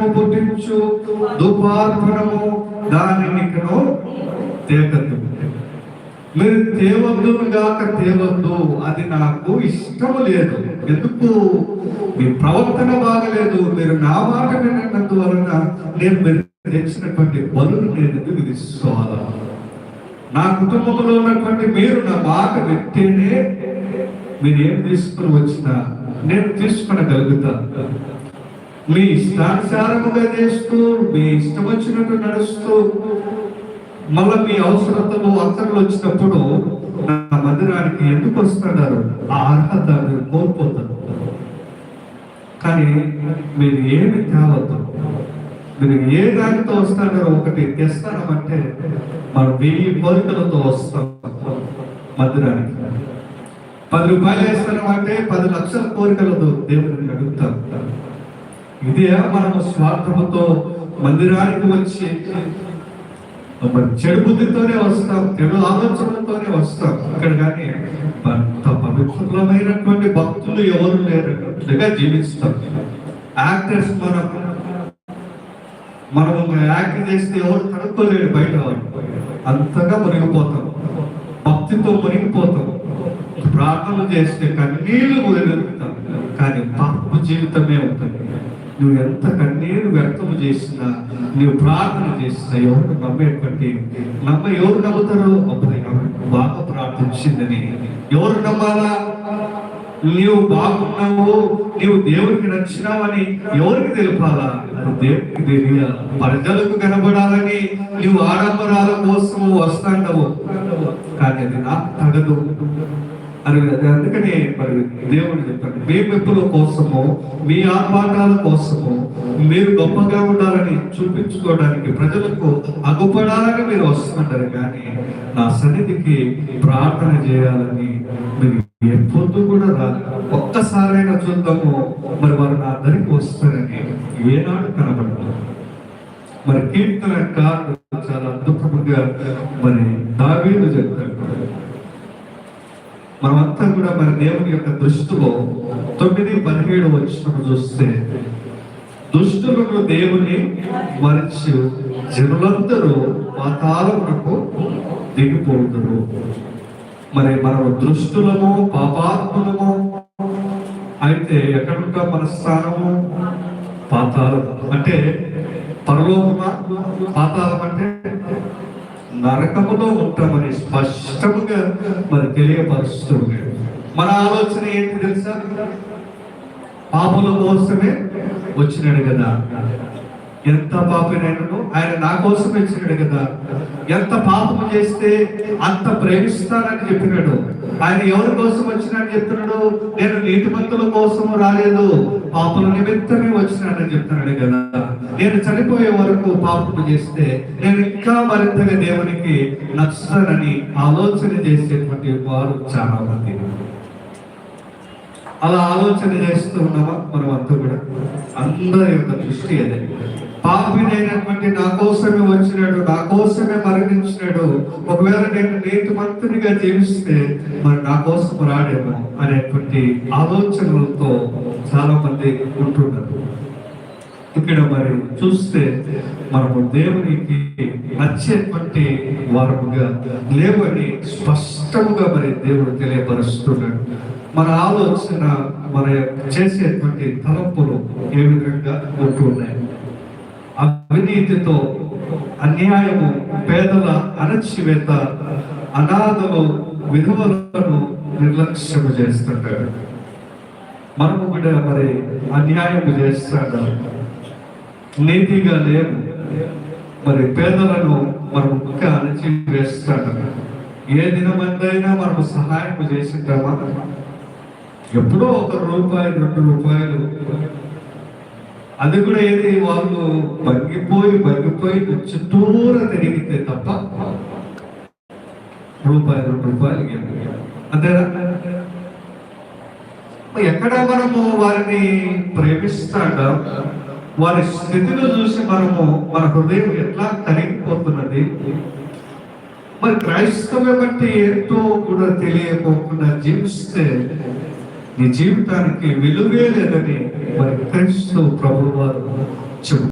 కలటము పుట్టించు ధూపార్పణము దానిని తేగద్దు. మీరు తేవద్దు గాక తేవద్దు, అది నాకు ఇష్టము లేదు. ఎందుకు? మీ ప్రవర్తన బాగలేదు. మీరు నా మాట విన్నందువలన నేను మీరు తెచ్చినటువంటి బలులు నేను ఎందుకు విధించుకోవాలా? నా కుటుంబంలో ఉన్నటువంటి మీరు నా మాట వింటేనే మీరు ఏం తీసుకుని వచ్చినా నేను తీసుకునగలుగుతాను. మీ ఇష్టానుసారముగా చేస్తూ మీ ఇష్టం వచ్చినట్టు నడుస్తూ మళ్ళీ మీ అవసరతలు అక్కర్లు వచ్చినప్పుడు నా మందిరానికి ఎందుకు వస్తున్నారు? ఆ అర్హత మీరు కోల్పోతారు. కానీ మీరు ఏమి తేవద్దు. మీరు ఏ దానితో వస్తారో ఒకటి తెస్తామంటే మనం 1000 కోరికలతో వస్తాం మందిరానికి. 10 రూపాయలు వేస్తామంటే 10 లక్షల కోరికలతో దేవుడిని అడుగుతాం. ఇదే మనము స్వార్థముతో మందిరానికి వచ్చి చెడు బుద్ధితోనే వస్తాం, చెడు ఆలోచనలతోనే వస్తాం ఇక్కడ. కానీ అంత పవిత్రమైనటువంటి భక్తులు ఎవరు లేనట్టుగా జీవిస్తాం. యాక్టర్స్ మనం యాక్ట్ చేస్తే ఎవరు కనుక్కోలేడు బయట వాళ్ళు. అంతగా మునిగిపోతాం, భక్తితో మునిగిపోతాం. ప్రార్థనలు చేస్తే కన్నీళ్లు వదులుతాం, కానీ పాప జీవితమే ఉంటుంది. నువ్వు ఎంత కన్నీరు వ్యక్తం చేసినా, నువ్వు ప్రార్థన చేసినా ఎవరు ఎవరు నమ్ముతారు? అబ్బాయి బాగా ప్రార్థించిందని ఎవరు నమ్మాలా? నీవు బాగున్నావు, నీవు దేవుడికి నచ్చినావని ఎవరికి తెలిపాలా? అది దేవుడికి తెలియాలి. ప్రజలకు కనబడాలని నువ్వు ఆడంబరాల కోసం వస్తాండవు, కానీ అది నాకు తగదు అని. అందుకని మరి దేవుడు చెప్పండి, మీ మెప్పుల కోసము మీ ఆర్భాటాల కోసము మీరు గొప్పగా ఉండాలని చూపించుకోవడానికి, ప్రజలకు అగుపడాలని మీరు వస్తుంటారు. కానీ నా సన్నిధికి ప్రార్థన చేయాలని మీరు ఎప్పుడు కూడా రాదు. ఒక్కసారైనా చూద్దాము మరి వారు నా దగ్గరికి వస్తారని ఏనాడు కనబడతారు. మరి కీర్తనకారుడు చాలా అద్భుతంగా మరి దావీదు చెప్తాడు. మనమంతా కూడా మరి దేవుని యొక్క దృష్టిలో 9:17 వచ్చినప్పుడు చూస్తే, దుష్టులను దేవుని మరిచి జనులందరూ పాతాళమునకు దిగిపోతున్నారు. మరి మనం దృష్టులము, పాపాత్ములము అయితే ఎక్కడుంటా మన స్థానము? పాతాళం. అంటే పరలోకమా? పాతాళం అంటే నరకములో ఉంటామని స్పష్టంగా మరి తెలియపరుస్తుంది. మన ఆలోచన ఏంటి తెలుసా? పాపుల కోసమే వచ్చినాడు కదా. ఎంత పాపినైనను ఆయన నా కోసమే వచ్చినాడు కదా. ఎంత పాపము చేస్తే అంత ప్రేమిస్తానని చెప్పినాడు. ఆయన ఎవరి కోసం వచ్చినాడని చెప్తున్నాడు? నేను నీతిమంతుల కోసం రాలేదు, పాపుల నిమిత్తమే వచ్చినాడని చెప్తున్నాడు కదా. నేను చనిపోయే వరకు పాపము చేస్తే నేను ఇంకా మరింతగా దేవునికి నచ్చుతానని ఆలోచన చేసేటువంటి వారు చాలా మంది. అలా ఆలోచన చేస్తూ ఉన్నామా మనం అంతా కూడా? అందరి యొక్క దృష్టి అదే. పాపినైనటువంటి నా కోసమే వచ్చినాడు, నా కోసమే మరణించినాడు. ఒకవేళ నేను నీతిమంతునిగా జీవిస్తే మరి నా కోసం రాడేమో అనేటువంటి ఆలోచనలతో చాలా మంది ఉంటున్నారు. ఇక్కడ మరి చూస్తే మనము దేవునికి నచ్చేటువంటి వారముగా లేవని స్పష్టంగా మరి దేవుడు తెలియపరుస్తున్నాడు. మన ఆలోచన, మన చేసేటువంటి తలంపులు ఏ విధంగా ఉంటున్నాయి? అవినీతితో, అన్యాయము, పేదల అణచివేత, అనాథలు, విధవలను నిర్లక్ష్యం చేస్తుంటాడు. మనము కూడా మరి అన్యాయం చేస్తాడు, నీతిగా లేవు. మరి పేదలను మనం ఇంకా అణచివేస్తాడు. ఏ దినమందైనా మనము సహాయం చేసింటామా? ఎప్పుడో ₹1, ₹2, అది కూడా ఏది వాళ్ళు బగ్గిపోయి చుట్టూరా తిరిగితే తప్ప ₹2 అంతేనా? ఎక్కడ మనము వారిని ప్రేమిస్తాడా? వారి స్థితిలో చూసి మనము మన హృదయం ఎట్లా కరిగిపోతున్నది? మరి క్రైస్తవ బట్టి ఎంతో కూడా తెలియకోకుండా జీవిస్తే నీ జీవితానికి విలువే లేదని మరి క్రీస్తు ప్రభువు వారు చెబుతారు.